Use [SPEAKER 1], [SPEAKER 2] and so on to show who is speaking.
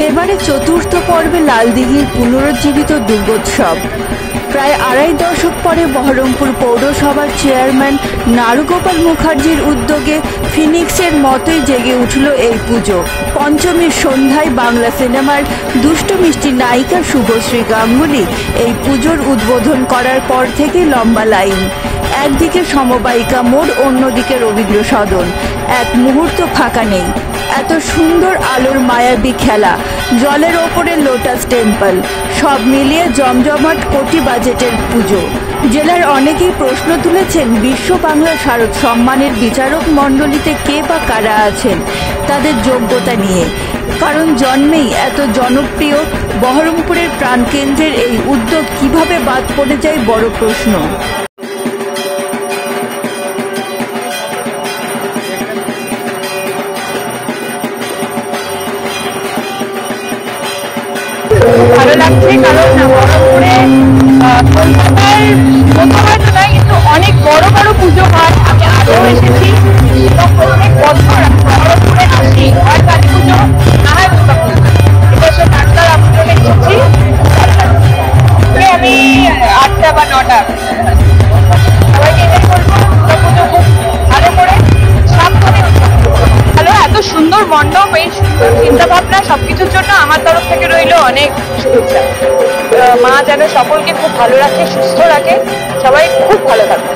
[SPEAKER 1] এবারে চতুর্থ পর্বে লালদিঘির পুনরুজ্জীবিত দুর্গোৎসব। প্রায় আড়াই দশক পরে বহরমপুর পৌরসভার চেয়ারম্যান নারুগোপাল মুখার্জির উদ্যোগে ফিনিক্সের মতোই জেগে উঠল এই পুজো। পঞ্চমীর সন্ধ্যায় বাংলা সিনেমার দুষ্টু মিষ্টি নায়িকা শুভশ্রী গাঙ্গুলি এই পুজোর উদ্বোধন করার পর থেকে লম্বা লাইন। একদিকে সমবায়িকা মোড়, অন্যদিকে রবীন্দ্র সদন, এক মুহূর্ত ফাঁকা নেই। এত সুন্দর আলোর মায়াবী খেলা, জলের ওপরে লোটাস টেম্পল, সব মিলিয়ে জমজমাট কোটি বাজেটের পুজো। জেলার অনেকেই প্রশ্ন তুলেছেন বিশ্ব বাংলা শারদ সম্মানের বিচারক মণ্ডলীতে কে বা কারা আছেন তাদের যোগ্যতা নিয়ে। কারণ জন্মেই এত জনপ্রিয় বহরমপুরের প্রাণকেন্দ্রের এই উদ্যোগ কিভাবে বাদ পড়ে যায় বড় প্রশ্ন।
[SPEAKER 2] ভালো লাগছে, কারণ বহরমপুরে কলকাতার মতো হয়তো নয়, কিন্তু অনেক বড় বড় পুজো হয়। আমি আগেও এসেছি এবং প্রত্যেক বছর বহরমপুরে আসি, আর কালী পুজো না হয় দুর্গা পুজো। এবছর ডাক্তার আমন্ত্রণে এসেছি, আমি 8টা বা 9টা। সবাইকে এটাই বলবো, দুর্গা পুজো খুব ভালো করে সাবধানে ভালো। এত সুন্দর মণ্ডপ, এই সুন্দর চিন্তা ভাবনা, সবকিছুর জন্য আমার তরফ থেকে রইল অনেক শুভেচ্ছা। মা যেন সকলকে খুব ভালো রাখে, সুস্থ রাখে, সবাই খুব ভালো থাকে।